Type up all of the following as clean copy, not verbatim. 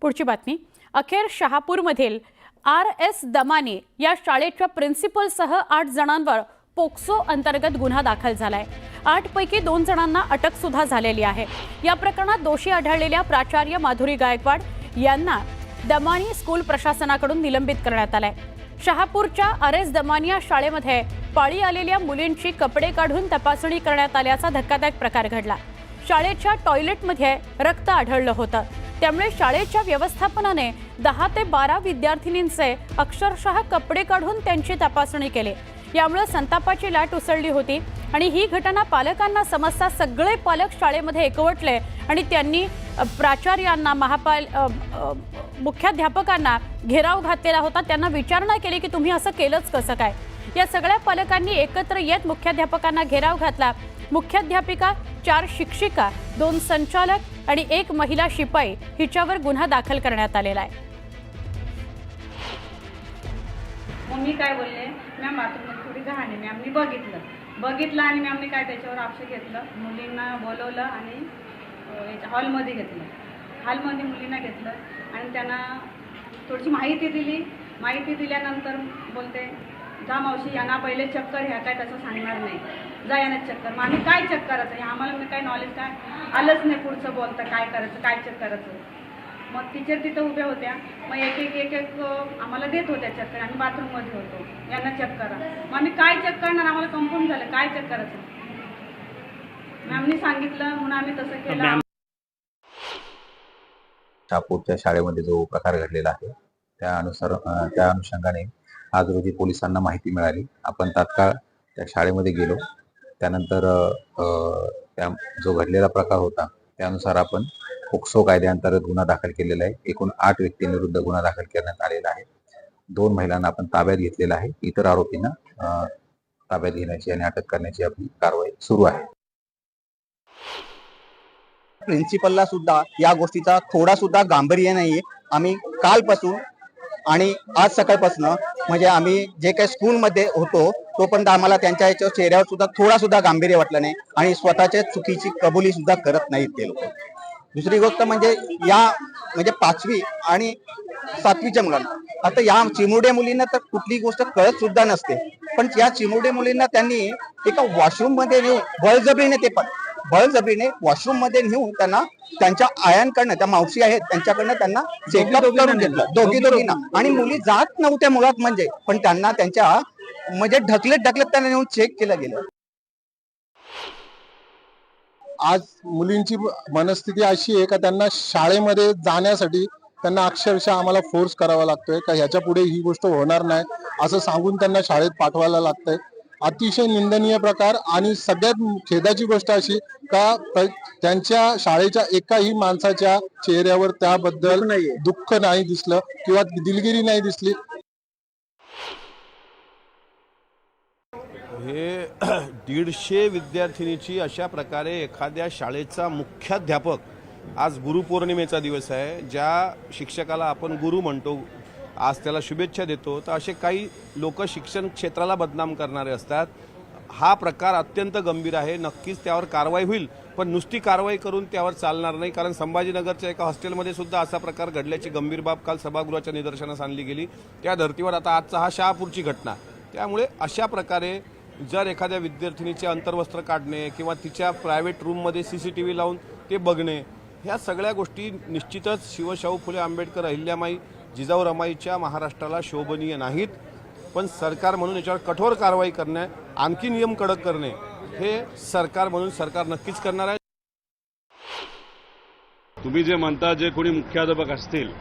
पुढची बातमी। अखेर शहापूरमधील RS दमानी या शाळेच्या प्रिन्सिपलसह 8 जणांवर पोक्सो अंतर्गत गुन्हा दाखल झालाय। 8 पैकी 2 जणांना अटक सुद्धा झालेली आहे। या प्रकरणात दोषी आढळलेल्या प्राचार्य माधुरी गायकवाड यांना दमानी स्कूल प्रशासनाकडून निलंबित करण्यात आलंय। शहापूरच्या RS दमानी या शाळेमध्ये पाळी आलेल्या मुलींची कपडे काढून तपासणी करण्यात आल्याचा धक्कादायक प्रकार घडला। शाळेच्या टॉयलेटमध्ये रक्त आढळलं होतं, त्यामुळे शाळेच्या व्यवस्थापनाने 10 ते 12 विद्यार्थिनींचे अक्षरशः कपडे काढून त्यांची तपासणी केली। यामुळे संतापाची लाट उसळली होती आणि ही घटना पालकांना समजता सगळे पालक शाळेमध्ये एकवटले आणि त्यांनी प्राचार्यांना मुख्याध्यापकांना घेराव घातलेला होता। त्यांना विचारणा केली की तुम्ही असं केलंच कसं काय। या सगळ्या पालकांनी एकत्र येत मुख्याध्यापकांना घेराव घातला। मुख्याध्यापिका, 4 शिक्षिका, 2 संचालक आणि 1 महिला शिपाई हिच्यावर गुन्हा दाखल करण्यात आलेला आहे। मम्मी काय बोलले, मॅम बाथरूममध्ये थोडी घाण आहे, मॅमनी बघितलं आणि मॅमनी काय त्याच्यावर ॲक्शन घेतलं। मुलींना बोलवलं आणि हॉलमध्ये घेतलं। हॉलमध्ये मुलींना घेतलं आणि त्यांना थोडीशी माहिती दिली। माहिती दिल्यानंतर बोलते, जा मावशी यांना पहिले चेक कर, ह्या काय तसं सांगणार नाही, जा यांना चेक कर। मग आम्ही काय चेक करायचं, आम्हाला काय नॉलेज काय आलंच नाही। पुढचं बोलतं काय करायचं, काय चेक करायचं। मग टीचर तिथं उभ्या होत्या, मग एक आम्हाला देत होत्या चेक कर। आम्ही बाथरूममध्ये होतो, यांना चेक करा। मग आम्ही काय चेक करणार, आम्हाला कन्फर्म झालं काय चेक करायचं। मॅमनी सांगितलं म्हणून आम्ही तसं केलं। शहापूरच्या शाळेमध्ये जो प्रकार घडलेला आहे त्या अनुषंगाने आज रोजी पोलिसांना माहिती मिळाली। आपण तात्काळ त्या शाळेमध्ये गेलो। त्यानंतर त्या जो घडलेला प्रकार होता त्यानुसार आपण पोक्सो कायद्याअंतर्गत गुन्हा दाखल केलेला आहे। एकूण 8 व्यक्तींविरुद्ध गुन्हा दाखल करण्यात आलेला आहे। 2 महिलांना आपण ताब्यात घेतलेला आहे। इतर आरोपींना ताब्यात घेण्याची आणि अटक करण्याची आपली कारवाई सुरू आहे। प्रिन्सिपलला सुद्धा या गोष्टीचा थोडा सुद्धा गांभीर्य नाहीये। आम्ही कालपासून आणि आज सकाळपासून म्हणजे आम्ही जे काही स्कूलमध्ये होतो तोपर्यंत आम्हाला त्यांच्या याच्या चेहऱ्यावर सुद्धा थोडा सुद्धा गांभीर्य वाटलं नाही आणि स्वतःच्या चुकीची कबुली सुद्धा करत नाहीत ते लोक। दुसरी गोष्ट म्हणजे या म्हणजे 5वी आणि 7वीच्या मुलांना, आता या चिमुरड्या मुलींना तर कुठली गोष्ट कळत सुद्धा नसते, पण या चिमुरड्या मुलींना त्यांनी एका वॉशरूम मध्ये नेऊन बळजबरीने वॉशरूम मध्ये नेऊन त्यांना त्यांच्या आयांकडनं, त्या मावशी आहेत त्यांच्याकडनं त्यांना चेकअप करून घेतलं दोघींना। आणि मुली जात नव्हत्या मुळात म्हणजे, पण त्यांना त्यांच्या म्हणजे ढकलत त्यांना नेऊन चेक केलं गेलं। आज मुलींची मनस्थिती अशी आहे का त्यांना शाळेमध्ये जाण्यासाठी त्यांना अक्षरशः आम्हाला फोर्स करावा लागतोय का ह्याच्या पुढे ही गोष्ट होणार नाही असं सांगून त्यांना शाळेत पाठवायला लागतंय। अतिशय निंदनीय प्रकार आणि सगळ्यात खेदाची गोष्ट अशी का त्यांच्या शाळेच्या एकाही माणसाच्या चेहऱ्यावर त्याबद्दल दुःख नाही दिसलं किंवा दिलगिरी नाही दिसली। हे 150 विद्यार्थिनीची अशा प्रकारे एखाद्या शाळेचा मुख्याध्यापक, आज गुरुपौर्णिमेचा दिवस आहे, ज्या शिक्षकाला आपण गुरु म्हणतो, आज त्याला शुभेच्छा देतो, तर असे काही लोक शिक्षण क्षेत्राला बदनाम करणारे असतात। हा प्रकार अत्यंत गंभीर आहे। नक्कीच त्यावर कारवाई होईल, पण नुसती कारवाई करून त्यावर चालणार नाही, कारण संभाजीनगरच्या एका हॉस्टेलमध्ये सुद्धा असा प्रकार घडल्याची गंभीर बाब काल सभागृहाच्या निदर्शनास आणली गेली। त्या धर्तीवर आता आजचा हा शहापूरची घटना। त्यामुळे अशा प्रकारे जर एखाद्या विद्यार्थिनीचे अंतर्वस्त्र काढणे किंवा तिच्या प्रायव्हेट रूममध्ये CCTV लावून ते बघणे, ह्या सगळ्या गोष्टी निश्चितच शिवशाहू फुले आंबेडकर, अहिल्यामाई, जिजाऊ रमाईच्या महाराष्ट्राला शोभनीय नाहीत। पण सरकार म्हणून याच्यावर कठोर कारवाई करणे, आणखी नियम कडक करणे हे सरकार म्हणून सरकार नक्कीच करणार आहे। तुम्ही जे म्हणता, जे कोणी मुख्याध्यापक असतील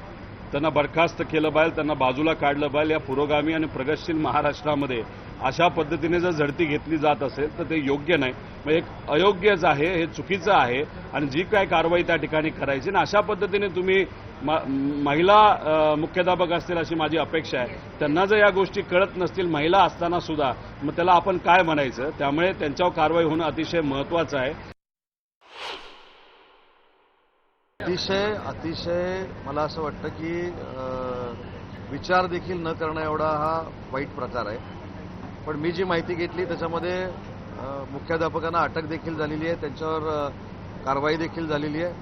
त्यांना बरखास्त केलं पाहिजे, त्यांना बाजूला काढलं पाहिजे। या पुरोगामी आणि प्रगतशील महाराष्ट्रामध्ये अशा पद्धतीने जर झडती घेतली जात असेल तर ते योग्य नाही, मग एक अयोग्यच आहे, हे चुकीचं आहे आणि जी काय कारवाई त्या ठिकाणी करायची ना, अशा पद्धतीने तुम्ही महिला मुख्याध्यापक असतील अशी माझी अपेक्षा आहे। त्यांना जर या गोष्टी कळत नसतील महिला असताना सुद्धा, मग त्याला आपण काय म्हणायचं। त्यामुळे त्यांच्यावर कारवाई होणं अतिशय महत्त्वाचं आहे। अतिशय मला असं वाटतं की विचार देखील न करणं एवढा हा वाईट प्रकार आहे। पण मी जी माहिती घेतली त्याच्यामध्ये मुख्याध्यापकांना अटक देखील झालेली आहे, त्यांच्यावर कारवाई देखील झालेली आहे।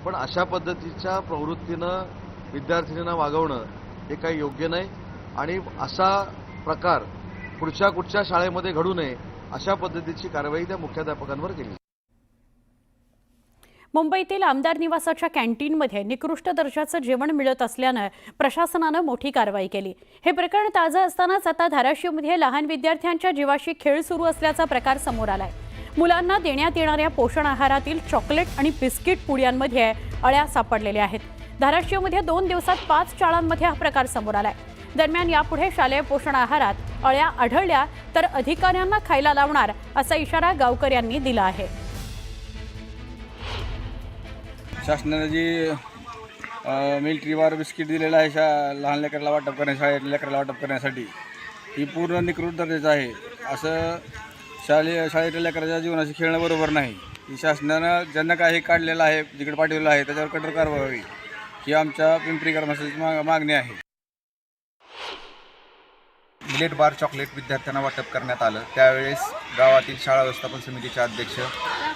पण अशा पद्धतीच्या प्रवृत्तीनं विद्यार्थिनींना वागवणं हे काही योग्य नाही आणि असा प्रकार पुढच्या कुठच्या शाळेमध्ये घडू नये अशा पद्धतीची कारवाई त्या मुख्याध्यापकांवर केली. मुंबईतील आमदार निवासाच्या कॅन्टीनमध्ये निकृष्ट दर्जाचं जेवण मिळत असल्यानं प्रशासनानं मोठी कारवाई केली. हे प्रकरण ताजं असतानाच आता धाराशिवमध्ये लहान विद्यार्थ्यांच्या जीवाशी खेळ सुरू असल्याचा प्रकार समोर आलाय. मुलांना देण्यात येणाऱ्या पोषण आहारातील चॉकलेट आणि बिस्किट पुड्यांमध्ये अळ्या सापडलेल्या आहेत. धाराशिवमध्ये 2 दिवसात 5 शाळांमध्ये हा प्रकार समोर आलाय. दरम्यान यापुढे शालेय पोषण आहारात अळ्या आढळल्या तर अधिकाऱ्यांना खायला लावणार असा इशारा गावकऱ्यांनी दिला आहे. शासनाने जी मिलिटरी बार बिस्किट दिलेलं आहे लहान लेकराला वाटप शाळेत लेकराला वाटप करण्यासाठी ही पूर्ण निकृष्ट दर्जाचं आहे. असं शाळेतल्या लेकराच्या जीवनाशी खेळणं बरोबर नाही. ही शासनानं ज्यांना काही काढलेलं आहे जिकडे पाठवलेलं आहे त्याच्यावर कठोर कारवाई व्हावी ही आमच्या पिंपरी कर्मचाऱ्यांची मागणी आहे. मिलेट बार चॉकलेट विद्यार्थ्यांना वाटप करण्यात आलं. त्यावेळेस गावातील शाळा व्यवस्थापन समितीचे अध्यक्ष,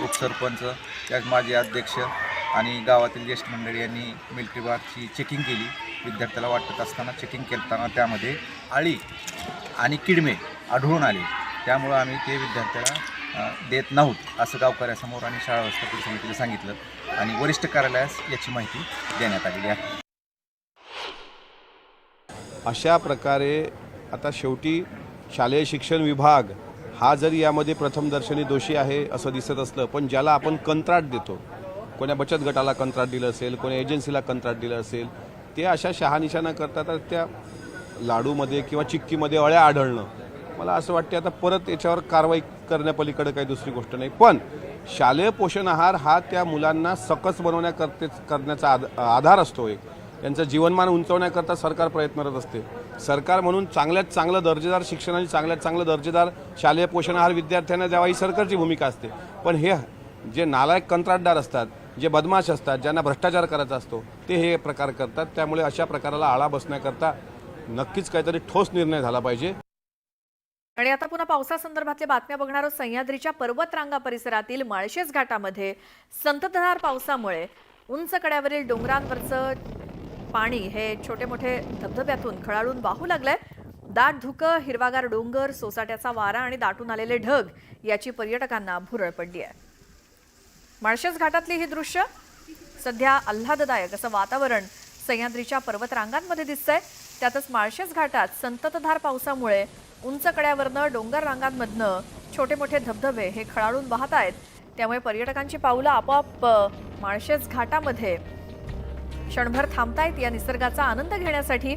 उपसरपंच, त्यात माजी अध्यक्ष आणि गावातील ज्येष्ठ मंडळी यांनी मिलिटरी बारची चेकिंग केली. विद्यार्थ्याला वाटत असताना चेकिंग करताना त्यामध्ये अळी आणि किडमे आढळून आले. त्यामुळं आम्ही ते विद्यार्थ्याला देत नाहीत असं गावकऱ्यासमोर आणि शाळा व्यवस्थापन समितीला सांगितलं आणि वरिष्ठ कार्यालयास याची माहिती देण्यात आलेली आहे. अशा प्रकारे आता शेवटी शालेय शिक्षण विभाग हा जरी यामध्ये प्रथमदर्शनी दोषी आहे असं दिसत असलं, पण ज्याला आपण कंत्राट देतो, कोण्या बचत गटाला कंत्राट दिलं असेल, कोण्या एजन्सीला कंत्राट दिलं असेल, ते अशा शहानिशा न करता तर त्या लाडूमध्ये किंवा चिक्कीमध्ये अळ्या आढळणं, मला असं वाटते आता परत याच्यावर कारवाई करण्यापलीकडे काही दुसरी गोष्ट नाही. पण शालेय पोषण आहार हा त्या मुलांना सकस करण्याचा आधार असतो. एक त्यांचं जीवनमान उंचवण्याकरता सरकार प्रयत्नरत असते. सरकार म्हणून चांगल्यात चांगलं दर्जेदार शिक्षण आणि चांगल्यात चांगलं दर्जेदार शालेय पोषण आहार विद्यार्थ्यांना द्यावा ही सरकारची भूमिका असते. पण हे जे नालायक कंत्राटदार असतात, जे बदमाश असतात, ज्यांना भ्रष्टाचार करायचा असतो, ते हे प्रकार करतात. त्यामुळे अशा प्रकाराला आळा बसण्याकरता नक्कीच काहीतरी ठोस निर्णय झाला पाहिजे. आणि आता पुन्हा पावसासंदर्भातल्या बातम्या बघणार आहोत. सह्याद्रीच्या पर्वतरांगा परिसरातील माळशेज घाटामध्ये संततधार पावसामुळे उंच कड्यावरील डोंगरांवरचं पाणी हे छोटे मोठे धबधब्यातून खळाळून वाहू लागलंय. दाट धुकं, हिरवागार डोंगर, सोसाट्याचा वारा आणि दाटून आलेले ढग याची पर्यटकांना भुरळ पडली आहे. माळशेज घाटातली ही दृश्य सध्या आल्हाददायक असं वातावरण सह्याद्रीच्या पर्वतरांगांमध्ये दिसतंय. त्यातच माळशेज घाटात संततधार पावसामुळे उंच कड्यावरनं डोंगर रांगांमधनं छोटे मोठे धबधबे हे खळाळून वाहत आहेत. त्यामुळे पर्यटकांची पावलं आपोआप माळशेज घाटामध्ये क्षणभर थांबतायत. या निसर्गाचा आनंद घेण्यासाठी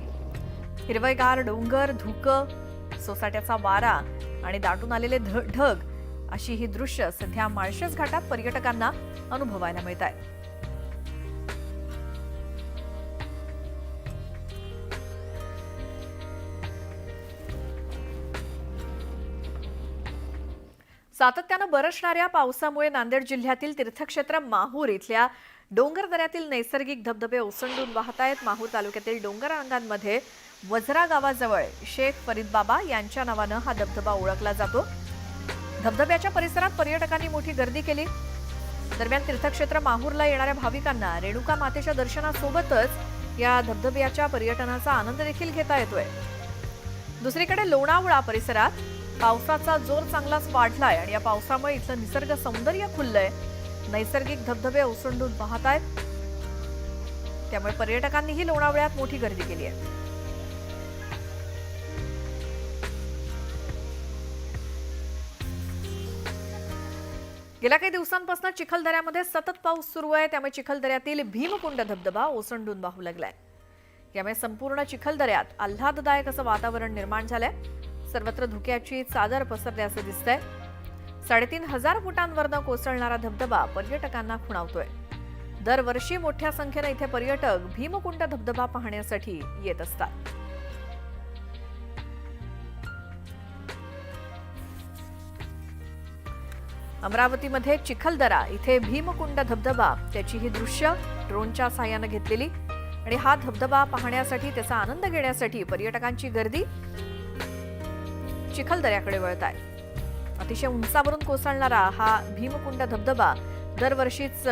हिरवेगार डोंगर, धुकं, सोसाट्याचा वारा आणि दाटून आलेले ढग अशी ही दृश्य सध्या माळशेज घाटात पर्यटकांना अनुभवायला मिळत आहेत. सातत्यानं बरसणाऱ्या पावसामुळे नांदेड जिल्ह्यातील तीर्थक्षेत्र माहूर इथल्या डोंगर दऱ्यातील नैसर्गिक धबधबे ओसंडून वाहत आहेत. माहूर तालुक्यातील डोंगर रांगांमध्ये वझरा गावाजवळ शेख फरीद बाबा यांच्या नावानं हा धबधबा ओळखला जातो. धबधब्याच्या परिसरात पर्यटकांनी मोठी गर्दी केली. दरम्यान तीर्थक्षेत्र माहूरला येणाऱ्या भाविकांना रेणुका मातेच्या दर्शनासोबतच या धबधब्याच्या पर्यटनाचा आनंद देखील घेता येतोय. दुसरीकडे लोणावळा परिसरात पावसाचा जोर चांगलाच वाढलाय आणि या पावसामुळे इथलं निसर्ग सौंदर्य खुललंय. नैसर्गिक धबधबे ओसंडून वाहत आहेत. त्यामुळे पर्यटकांनीही लोणावळ्यात मोठी गर्दी केली आहे. गेल्या काही दिवसांपासून चिखलदऱ्यामध्ये सतत पाऊस सुरू आहे. त्यामुळे चिखलदऱ्यातील भीमकुंड धबधबा ओसंडून वाहू लागलाय. यामुळे संपूर्ण चिखलदऱ्यात आल्हाददायक असं वातावरण निर्माण झालंय. सर्वत्र धुक्याची चादर पसरली असं दिसतंय. 3500 फुटांवरनं कोसळणारा धबधबा पर्यटकांना खुणावतोय. दरवर्षी मोठ्या संख्येनं इथे पर्यटक भीमकुंड धबधबा पाहण्यासाठी येत असतात. अमरावतीमध्ये चिखलदरा इथे भीमकुंड धबधबा त्याची ही दृश्य ड्रोनच्या साहाय्यानं घेतलेली आणि हा धबधबा पाहण्यासाठी त्याचा आनंद घेण्यासाठी पर्यटकांची गर्दी चिखलदऱ्याकडे वळत आहे. अतिशय उंचावरून कोसळणारा हा भीमकुंड धबधबा दरवर्षीच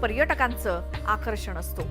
पर्यटकांचं आकर्षण असतो.